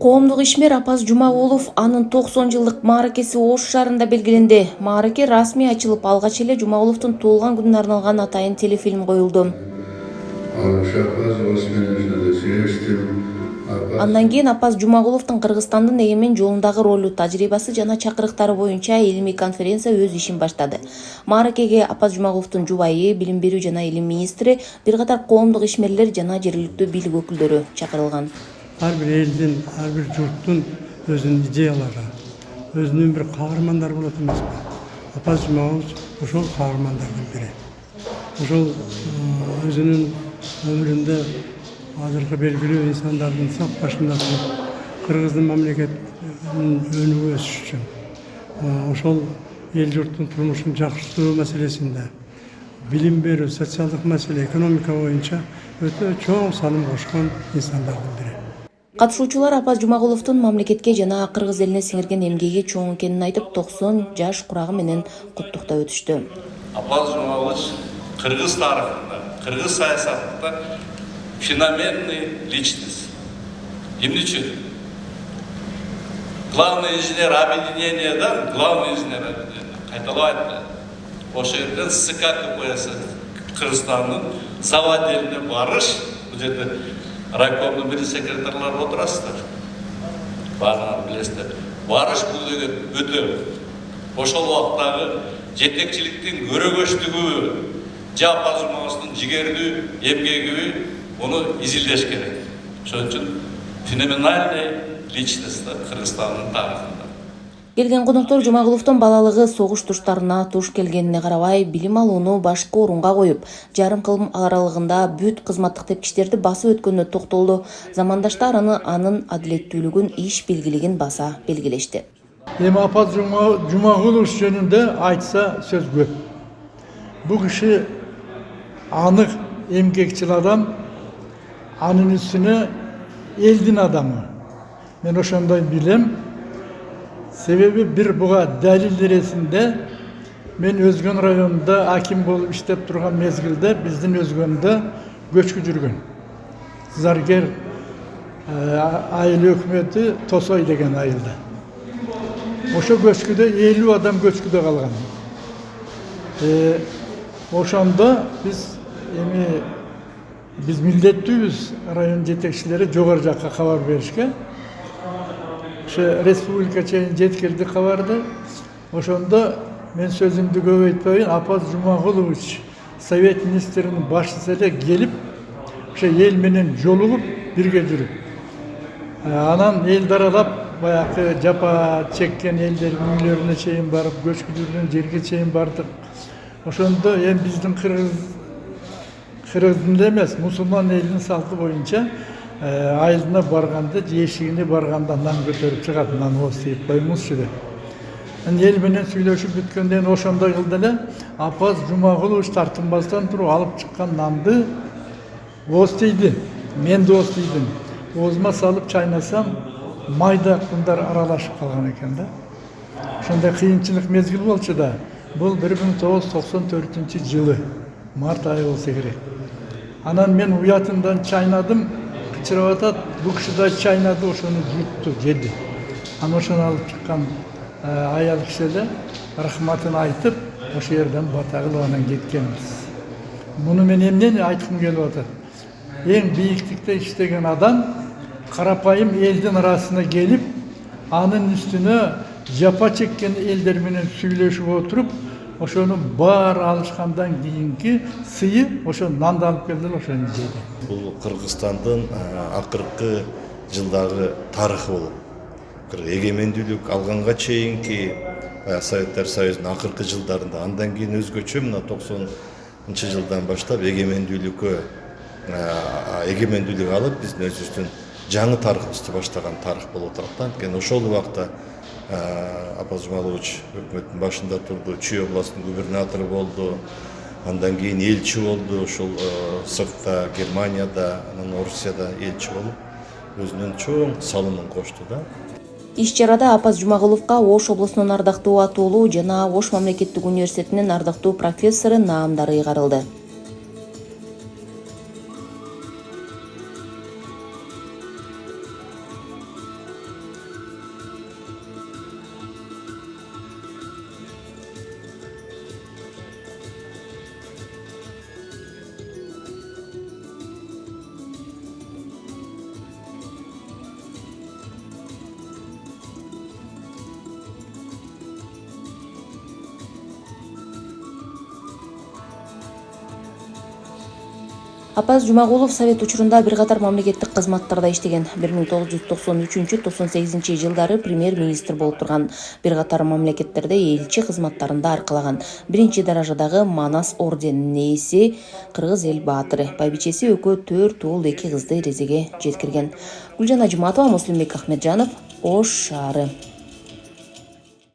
Коомдук ишмер Апаз Жумагулов анын 90 жылдык мааракеси Ош шаарында белгиленди. Маараке расмий ачылып, алгач эле Жумагуловдун туулган күнүнө арналган атайын телефильм коюлду. Андан кийин Апаз Жумагуловдун Кыргызстандын эгемен жолундагы ролу, тажрыйбасы жана чакырыктары боюнча илимий конференция өз ишин баштады. Мааракеге Апаз Жумагуловдун жубайы, билим берүү жана илим министри, бир катар коомдук ишмерлер жана жергиликтүү бийлик өкүлдөрү чакырылган. Ар бир элдин, ар бир журттун өзүнүн идеялары, өзүнүн бир каармандары болот эмеспи? Апаз Жумагулов ошол каармандардын бири. Ошол өзүнүн өмүрүндө азыркы белгилүү инсандардын сап башында туруп, Кыргыздын мамлекетинин өнүгүп өсүш үчүн, ошол эл журттун турмушун жакшыртуу маселесинде, билим берүү, социалдык маселе, экономика боюнча өтө чоң салым кошкон инсандардын бири. Катышуучулар Апаз Жумагуловдун мамлекетке жана кыргыз элине сиңирген эмгеги чоң экенин айтып, 90 жаш курагы менен куттуктап өтүштү. Апаз Жумагулович кыргыз тарыхында, кыргыз саясатында феноменный личность. Эмне үчүн? Главный инженер объединения, кайталап айтты. Ошол жерден СК КПСС Кыргызстандын заводелине барыш, бул жерде райкомдун бир секретарлары отурасыздар. Баарын билесиздер. Барыш бул деген өтө. Ошол убактагы жетекчиликтин көрөгөчтүгү, Апаз Жумагуловдун жигердүү эмгеги onu изилдеш керек. Ошон үчүн феноменальный личность Кыргызстандын тарыхында. Келген коноктор Жумагуловдун балалыгы согуш туштарына туш келгенине карабай, билим алууну башкы орунга коюп, жарым кылым аралыгында бүт кызматтык тепкичтерди басып өткөнүнө токтолду. Замандаштар анын адилеттүүлүгүн, иш билгилигин баса белгилешти. Эми Апаз Жумагулов жөнүндө айтса сөз көп. Бул киши анык эмгекчил адам, анын үстүнө элдин адамы. Мен ошондой билем. Себеби бир буга далил эресинде мен Өзгөн районунда аким болуп иштеп турган мезгилде биздин Өзгөндө көчкү жүргөн. Заргер айыл өкмөтү Тосой деген айылда. Ошо көчкүдө 50 адам көчкүдө калган. Ошондо биз милдеттүүбүз район жетекчилери жогору жакка кабар беришке. Ошо республика чейин жеткирди кабарды. Ошондо мен сөзүмдү көбөйтпөйүн, Апаз Жумагулович Совет министринин башчысы эле келип, ошо эл менен жолугуп, бирге жүрүп. Анан элди аралап, баягы жапа чеккен элдердин үйлөрүнө чейин барып, көчкү жүргөн жерге чейин бардык. Ошондо эми биздин Кыргыздын эмес, мусулман элинин салты боюнча айылына барганда, эшигине барганда нан көтөрүп чыгат, нан ооз тийип коюңузчу деп. Эл менен сүйлөшүп бүткөндөн ошондой кылды эле, Апаз Жумагулович тартынбастан туруп алып чыккан нанды ооз тийди. Мен да ооз тийдим. Оозума салып чайнасам, майда кундар аралашып калган экен да. Ошондой кыйынчылык мезгил болчу да. Бул 1994 жылы март айы болсо керек. Анан мен уятымдан чайнадым, кычырап атат, бул киши да чайнады, ошону жутту, жеди. Анан ошону алып чыккан аял киши эле рахматын айтып, ошол жерден бата кылып анан кеткенбиз. Муну мен эмнени айткым келип атат? Эң бийиктикте иштеген адам карапайым элдин арасына келип, анын үстүнө жапа чеккен элдер менен сүйлөшүп отуруп, ошону баар алышкандан кийинки сыйы ошо нанды алып келди эле ошону жеди. Бул Кыргызстандын акыркы жылдагы тарыхы болуп, эгемендүүлүк алганга чейинки Советтер Союзунун акыркы жылдарында, андан кийин өзгөчө мына 90 жылдан баштап эгемендүүлүк алып, биздин өзүбүздүн жаңы тарыхыбызды баштаган тарых болуп атат. Анткени ошол убакта Апаз Жумагулович өкмөттүн башында турду, Чүй областынын губернатору болду, андан кийин элчи болду, ошол сыртта, Германияда, анан Орусияда элчи болуп, өзүнүн чоң салымын кошту да. Иш чарада Апаз Жумагуловго Ош облусунун ардактуу атуулуу жана Ош мамлекеттик университетинин ардактуу профессору наамдары ыйгарылды. Апаз Жумагулов совет учурунда бир катар мамлекеттик кызматтарда иштеген. 1993-98 жылдары премьер-министр болуп турган. Бир катар мамлекеттерде элчи кызматтарында аркалаган. Биринчи даражадагы Манас орденинин ээси, кыргыз эл баатыры. Байбичеси экөө 4 уул 2 кызды эрезеге жеткирген. Гүлжан Ажыматова, Муслимбек Ахмеджанов, Ош шаары.